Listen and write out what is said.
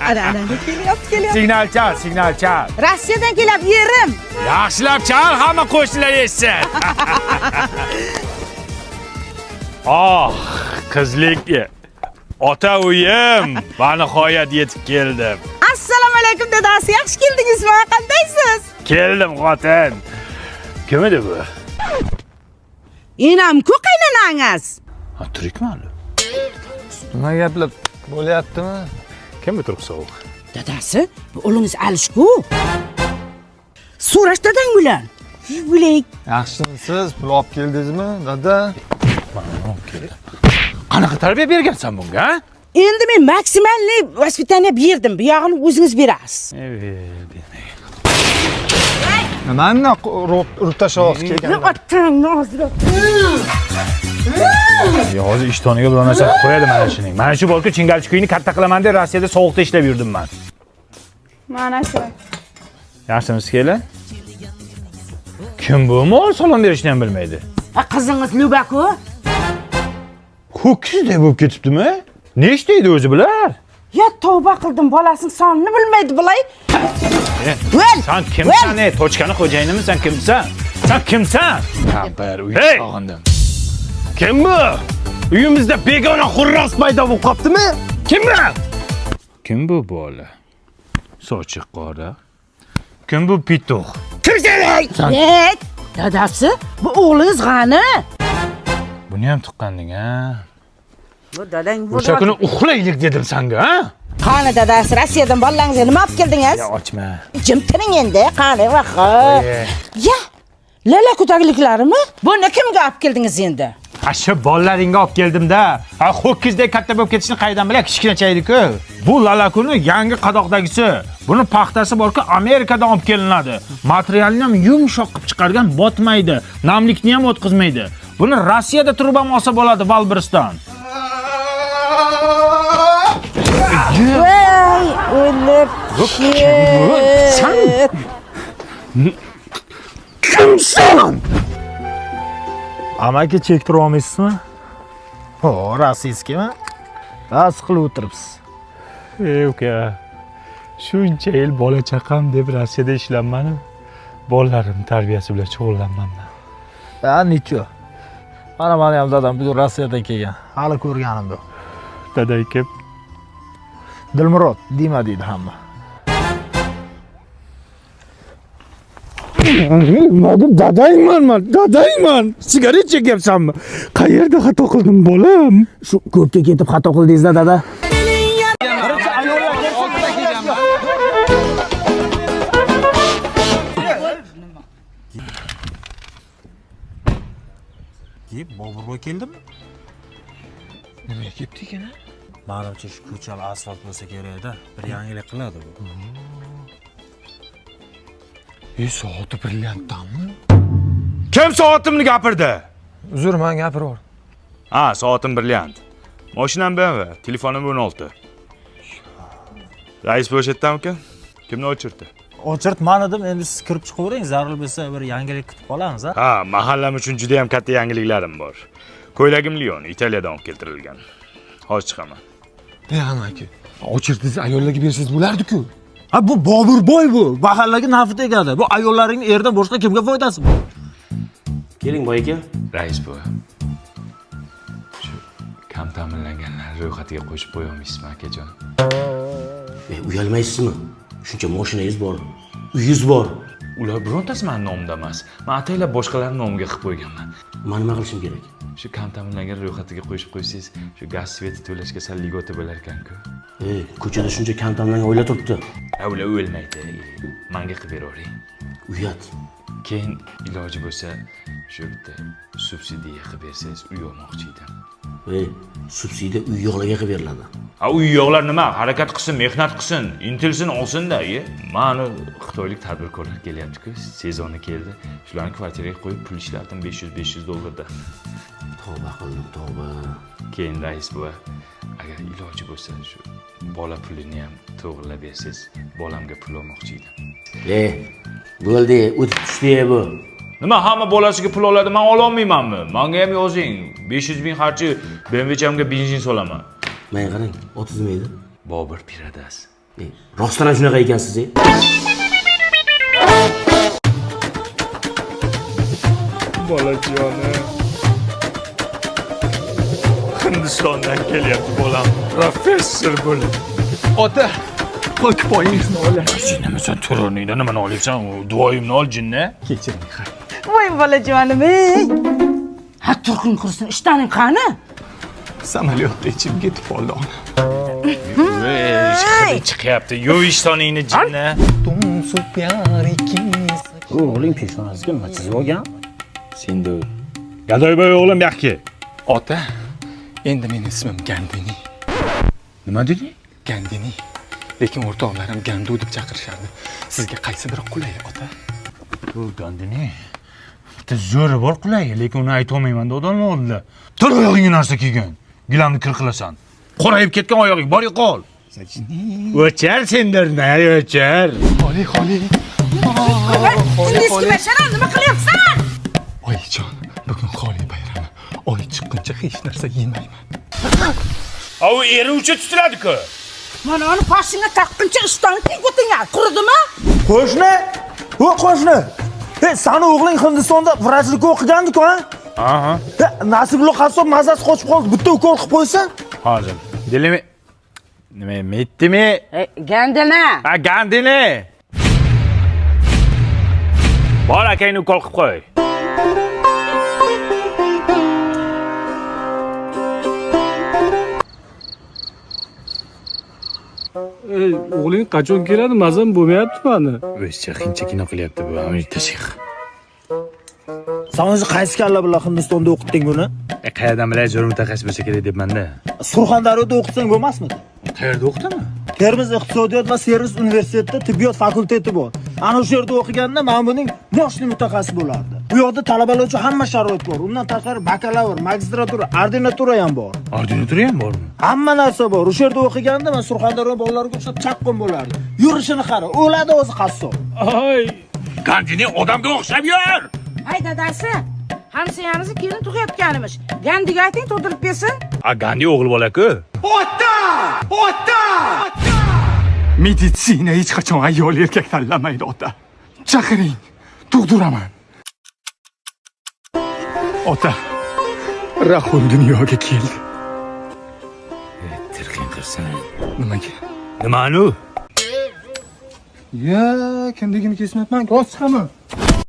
Ana kelyapti. Signal chal. Rossiyadan kelyapti yerim. Yaxshilab chal, hamma qo'shnilar eshitsin. Qizlik ota uyim, va nihoyat yetib keldim. Assalomu alaykum dadasi, yaxshi keldingizmi? Qandaysiz? Keldim xotin. Kim edi bu? Enam-ku qaynonangiz. Ha, tirikmi hali? Nima gaplar bo'lyaptimi? Kim bu turib sovuq? Dadasi, bu o'g'lingiz Alishku. So'rash dadang bilan. Bilay. Yaxshimisiz? Pul olib keldingizmi, dada? Qanaqa tarbiya bergansan bunga, ha? Endi men maksimalniy vaspitaniya berdim. Bu yog'ini o'zingiz berasiz. Nimani urib tashlab kelgan? Otangni hozir. Hozir ishtoniga biron narsa qo'yadi mana shuning. Mana shu bolku Chingalchikuyni katta qilaman deb Rossiyada sovuqda ishlab yurdim men. Mana shu. Yaxshimisiz kelin? Kim bu? Mol salom berishni ham bilmaydi. Qizingiz Lubaku? Ho'kizdek bo'lib ketibdimi? Ne ishlaydi o'zi bular? Ya tavba qildim, bolasining sonini bilmaydi bilay. Sen kimsan? Tochkani xo'jayinimi? Sen kimsan? Sen kimsan? Kampir, uyga sog'indim. Kim bu? Uyimizda begona xurras paydo bo'lib qoptimi? Kim bu? Kim bu bola? Sochi qora. Kim bu pituq? Kimsan? Dadasi, bu o'g'lingiz g'ani. Buni ham tuqqanding, ha? Bu dadang bu. O'sha kuni uxlaylik dedim senga, ha? Qani dadasi, Rossiyadan bolalaringizga nima olib keldingiz? Ya ochma. Jim tiring endi, qani vaqa. Ya, lala ko'tagliklarimi? Buni kimga olib keldingiz endi? Ha, shu bolalaringga olib keldim-da. Ha, ho'kizdek katta bo'lib ketishini qaydan bilay, kichkinachaydi-ku. Bu lalakuni yangi qadoqdagisi. Buni paxtasi bor-ku, Amerikadan olib kelinadi. Materialni ham yumshoq qilib chiqargan, botmaydi. Namlikni ham o'tkazmaydi. Buni Rossiyada turib ham olsa bo'ladi, Valbiriston. Voy, o'lib. Sen kimsan? Amaki chektirib olmaysizmi? Rossiyskimi? Bas qilib o'tiribsiz. Uka. Shuncha yil bola chaqam deb Rossiyada ishlanmanu. Bolalarim tarbiyasi bilan shug'ullanmanman. Nicho. Mana ham dadam bu Rossiyadan kelgan. Hali ko'rganim yo'q. Daday kim? Dilmurod, Dima deydi hamma. Dadayman. Sigaret chekyapsanmi? Qayerda xato qildim bolam? Shu ko'pga ketib xato qildingiz-da, dada. Boburboy keldimi? Nimaga kelibdi ekan? Menimcha shu ko'chali asfalt bo'lsa kerak-da, bir yangilik qiladi bu. Soati brilliantdanmi? Kim soatimni gapirdi? Uzr, men gapiraver. Ha, soatim brilliant. Mashinam BMW, telefonim 16. Rais bo'shatdami-ku? Kimni o'chirdi? O'chirt men edim, endi siz kirib chiqavering, zarur bo'lsa bir yangilik kutib qolamiz, ha? Ha, mahallam uchun juda ham katta yangiliklarim bor. Ko'ylagim Lion, Italiyadan olib keltirilgan. Hozir chiqaman. Amaki, o'chirdingiz ayollarga bersangiz bo'lardi-ku. Ha, bu Boburboy bu. Mahallaga nafi tegadi. Bu ayollaringning erdan boshqa kimga foydasi bor? Keling boy aka. Rais bu. Shu kam ta'minlanganlar ro'yxatiga qo'shib qo'ya olmaysizmi, akajon? Uyalmaysizmi? Shuncha mashinangiz bor, uyingiz bor. Ular birontasi meni nomimda emas. Men ataylab boshqalarning nomiga qilib qo'yganman. Men nima qilishim kerak? Shu kam ta'minlangan ro'yxatiga qo'yib qo'ysangiz, shu gaz sveti to'lashga sal ligota bo'lar ekan-ku. Ko'chada shuncha kam ta'minlangan oila turibdi. Ular o'lmaydi. Menga qilib beravering. Uyat. Keyin iloji bo'lsa, shu bitta subsidiya qilib bersangiz, uy olmoqchi edim. Subsidiya uy yo'qlarga qilib beriladi. Uy yo'qlar nima? Harakat qilsin, mehnat qilsin, intilsin, olsin-da. Mana xitoylik tadbirkorlar kelyapti-ku, sezoni keldi. Shularni kvartiraga qo'yib pul ishladim $500 Tavba qildim, tavba. Keyin rais buva, agar iloji bo'lsa, shu bola pulini ham to'g'rilab bersangiz, bolamga pul olmoqchi edim. Bo'ldi, o'tib tushdi bu. Nima hamma bolasiga pul oladi, men ola olmaymanmi? Menga ham yozing. 500 ming xarchi BMW'chamga benzin solaman. Men qarang, 30 ming edi. Bobur piradasi. Rostdan ham shunaqa ekansiz. Bolajoni. Hindistondan kelyapti bolam. Professor bo'lib. Ota, qo'yib qo'yingizni olasiz. Nima sen to'rningda nimani olyapsan? Duoyimni ol jinni. Kechiring, xayr. Voy bolajonim ey. Ha turqing qursin, ishtaning qani? Samolyotda ichib ketib qoldi ona. Chiqyapti. Yo ishtoningni jinni. Tumsu pyari kiz. O'g'ling peshonasiga nima chizib olgan? Senda Gadoyboy o'g'lim yaxki. Ota, endi mening ismim Gandini. Nima deding? Gandini. Lekin o'rtoqlarim Gandu deb chaqirishardi. Sizga qaysi biri qulay, ota? Bu Gandini. Bitta zo'ri bor qulay, lekin uni ayta olmayman odamlar oldida. Tur oyog'ingga narsa kiygan. Gilamni kir qilasan. Qorayib ketgan oyog'ing bor yo'qol. O'char sendirni, o'char. Xoli. Eski bashara nima qilyapsan? Oyijon, bugun Xoli bayrami. Oy chiqquncha hech narsa yemayman. Au eri ucha tutiladi-ku. Mana uni boshingga taqquncha ishtonga ketinglar. Quridimi? Qo'shni! O qo'shni! Sani o'g'ling Hindistonda vrachlik o'qigandik-ku, ha? Aha. Nasibullo qassob mazasi qochib qoldi. Bitta ukol qilib qo'ysa? Hozir. Dilimi nima metdimi? Gandina. Ha, Gandini. Bor akangni ukol qilib qo'y. O'g'ling qachon keladi? Mazam bo'lmayapti mani. O'zicha xinchakina qilyapti bu Amerika shayx. Sen o'zi qaysi kalla bilan Hindistonda o'qitding buni? Qayerdan bilay zo'r mutaxassis bo'lsa kerak debman-da. Surxondaryoda o'qitsang bo'lmasmidi? Qayerda o'qitaman? Termiz iqtisodiyot va servis universitetida tibbiyot fakulteti bor. Ana o'sha yerda o'qiganda men buning boshli mutaxassis bo'lardi. Bu yoqda talabalar uchun hamma sharoit bor. Undan tashqari bakalavr, magistratura, ordinatura ham bor. Ordinatura ham bormi? Hamma narsa bor. O'sha yerda o'qiganda men Surxondaryo bolalariga o'xshab chaqqon bo'lardi. Yurishini qara, o'ladi o'zi qassob. Ay, Gandini odamga o'xshab yur. Hay dadasi. Hamshayamizni kelin tug'ayotganimiz. Gandiga ayting to'ldirib bersin. A Gandi o'g'il bola-ku. Meditsina hech qachon ayol erkak tanlamaydi, ota. Chaqiring, tug'diraman. Ota, Rahul dunyoga keldi. Tirqin qilsan. Nimaga? Nimani? Ya, kimligini kesmayapman, rost chiqaman.